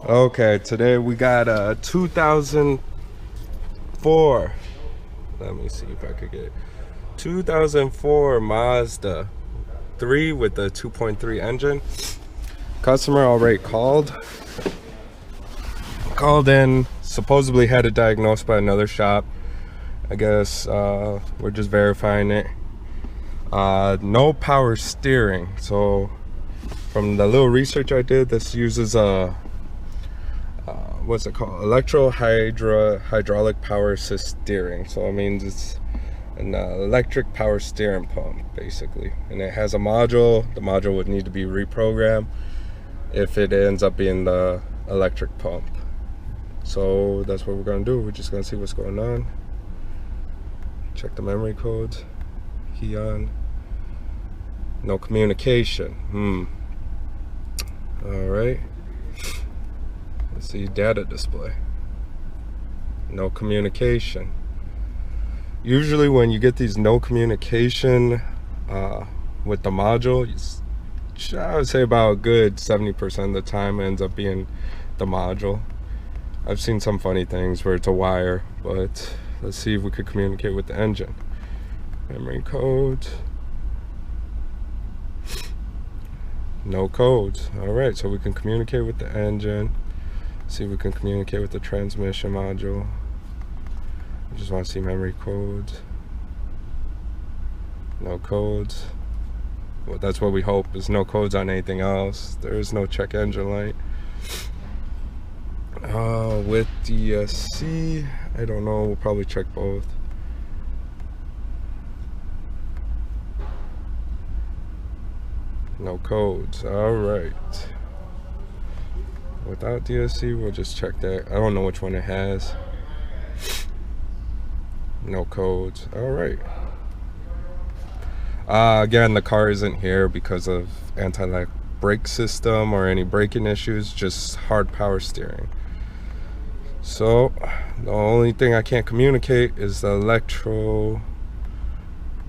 Okay, today we got a 2004. Let me see if I could get it. 2004 Mazda 3 with the 2.3 engine. Customer already called in, supposedly had it diagnosed by another shop. I guess we're just verifying it. No power steering. So from the little research I did, this uses a what's it called, hydraulic power assist steering. So it means it's an electric power steering pump basically, and it has a module. The module would need to be reprogrammed if it ends up being the electric pump. So that's what we're gonna do. We're just gonna see what's going on, check the memory codes. Key on. No communication. All right, let's see data display. No communication. Usually when you get these no communication with the module, I would say about a good 70% of the time it ends up being the module. I've seen some funny things where it's a wire, but let's see if we could communicate with the engine. Memory code. No codes. All right, so we can communicate with the engine. See if we can communicate with the transmission module. I just want to see memory codes. No codes. Well, that's what we hope, is no codes on anything else. There is no check engine light. With DSC, I don't know, we'll probably check both. No codes. All right. Without DSC, we'll just check that. I don't know which one it has. No codes. All right. Again, the car isn't here because of anti-lock brake system or any braking issues, just hard power steering. So the only thing I can't communicate is the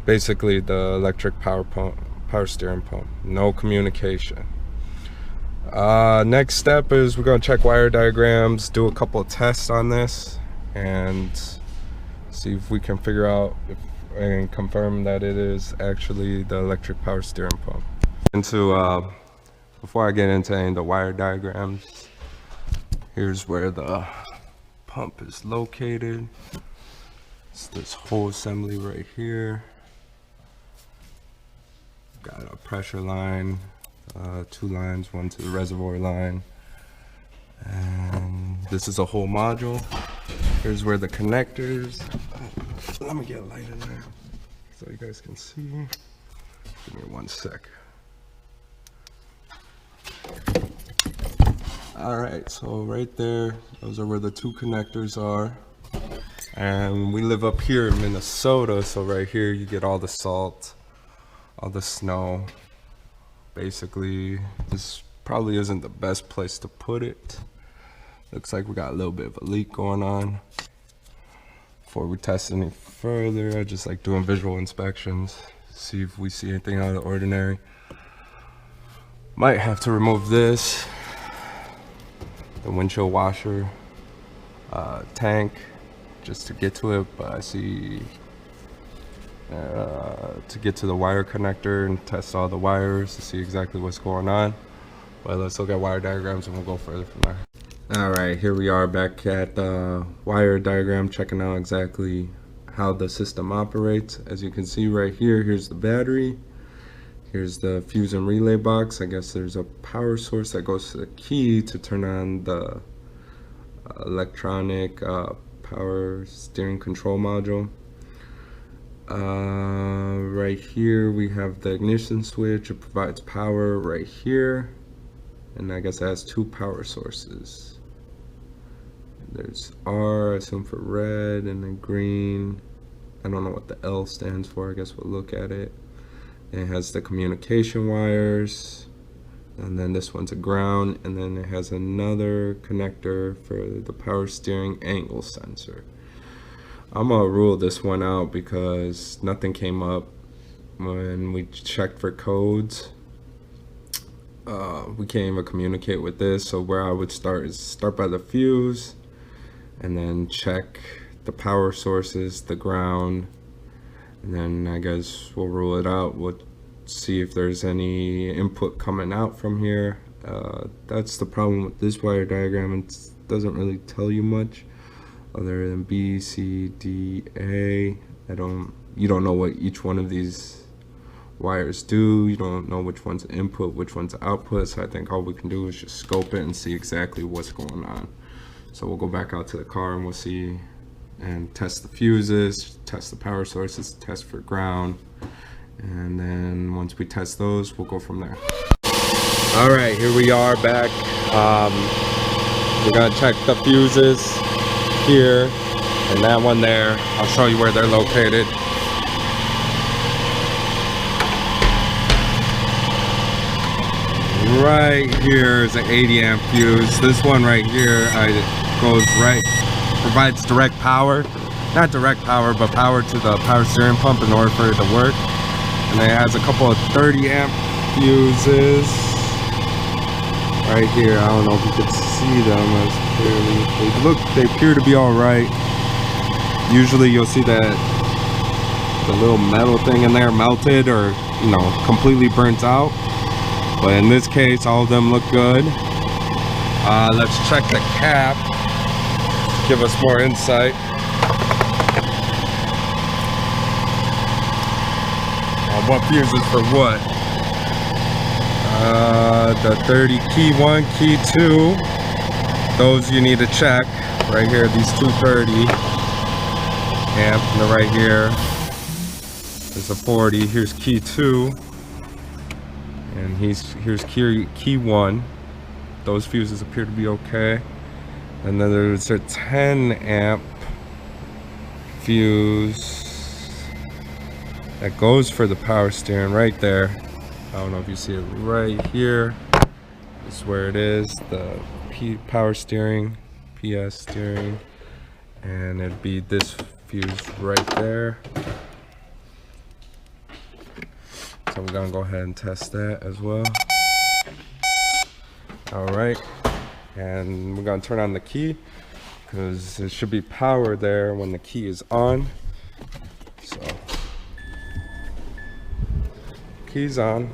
basically the electric power steering pump. No communication. Next step is we're going to check wire diagrams, do a couple of tests on this, and see if we can figure out and confirm that it is actually the electric power steering pump. Before I get into any of the wire diagrams, here's where the pump is located. It's this whole assembly right here. Got a pressure line, 2 lines, one to the reservoir line, and this is a whole module. Here's where the connectors. Let me get a light in there so you guys can see. Give me 1 sec. All right, so right there, those are where the 2 connectors are. And we live up here in Minnesota, so right here you get all the salt, all the snow. Basically, this probably isn't the best place to put it. Looks like we got a little bit of a leak going on. Before we test any further, I just like doing visual inspections, see if we see anything out of the ordinary. Might have to remove this, the windshield washer tank, just to get to it, but I see to get to the wire connector and test all the wires to see exactly what's going on. But let's look at wire diagrams and we'll go further from there. All right, here we are back at the wire diagram, checking out exactly how the system operates. As you can see right here, here's the battery. Here's the fuse and relay box. I guess there's a power source that goes to the key to turn on the electronic power steering control module. Right here we have the ignition switch. It provides power right here, and I guess it has 2 power sources. There's R, I assume, for red, and then green. I don't know what the L stands for. I guess we'll look at it. And it has the communication wires, and then this one's a ground, and then it has another connector for the power steering angle sensor. I'm gonna rule this one out because nothing came up when we checked for codes. we can't even communicate with this. So where I would start is start by the fuse and then check the power sources, the ground, and then I guess we'll rule it out. We'll see if there's any input coming out from here. That's the problem with this wire diagram. It doesn't really tell you much other than B, C, D, A. You don't know what each one of these wires do. You don't know which one's input, which one's output. So I think all we can do is just scope it and see exactly what's going on. So we'll go back out to the car and we'll see and test the fuses, test the power sources, test for ground. And then once we test those, we'll go from there. All right, here we are back. We're gonna check the fuses here and that one there. I'll show you where they're located. Right here is an 80 amp fuse. This one right here provides direct power. Not direct power, but power to the power steering pump in order for it to work. And it has a couple of 30 amp fuses right here. I don't know if you can see them as clearly. They appear to be all right. Usually you'll see that the little metal thing in there melted or, completely burnt out. But in this case, all of them look good. Let's check the cap. Give us more insight. What fuses for what? The 30 key 1, key 2, those you need to check right here. These 230 amp, and right here is a 40. Here's key 2, and here's key 1. Those fuses appear to be okay. And then there's a 10 amp fuse that goes for the power steering right there. I don't know if you see it right here. This is where it is, the power steering, PS steering, and it'd be this fuse right there. So we're gonna go ahead and test that as well. All right, and we're gonna turn on the key because there should be power there when the key is on. So key's on.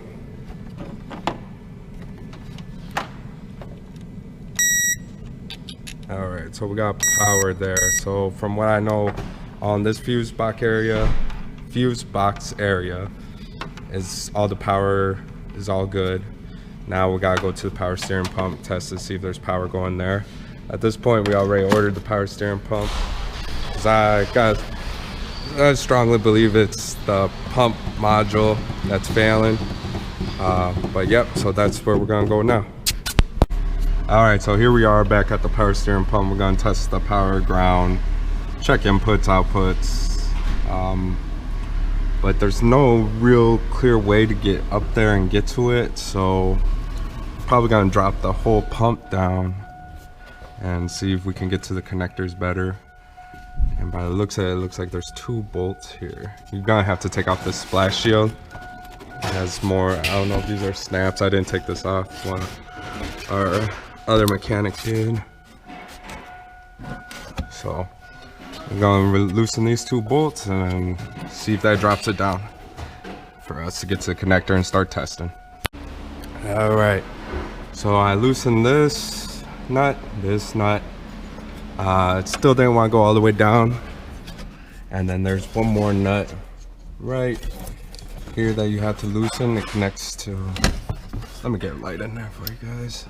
All right, so we got power there. So from what I know, on this fuse box area is all the power is all good. Now we gotta go to the power steering pump, test to see if there's power going there. At this point, we already ordered the power steering pump because I strongly believe it's the pump module that's failing. But yep, so that's where we're gonna go now. All right, so here we are back at the power steering pump. We're gonna test the power, ground, check inputs, outputs. But there's no real clear way to get up there and get to it. So probably gonna drop the whole pump down and see if we can get to the connectors better. And by the looks of it, it looks like there's 2 bolts here. You're gonna have to take off this splash shield. It has more, I don't know if these are snaps. I didn't take this off. One our other mechanic did. So I'm gonna loosen these 2 bolts and see if that drops it down for us to get to the connector and start testing. All right, so I loosened this nut. It still didn't want to go all the way down. And then there's one more nut right here that you have to loosen. It connects to, let me get a light in there for you guys.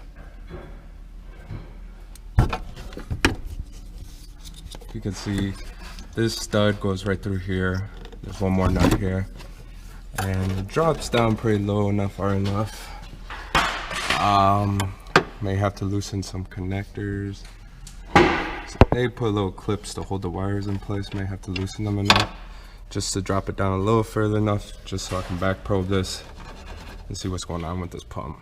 You can see this stud goes right through here. There's one more nut here, and it drops down pretty low enough, far enough. May have to loosen some connectors. So they put little clips to hold the wires in place. May have to loosen them enough just to drop it down a little further enough, just so I can back probe this and see what's going on with this pump.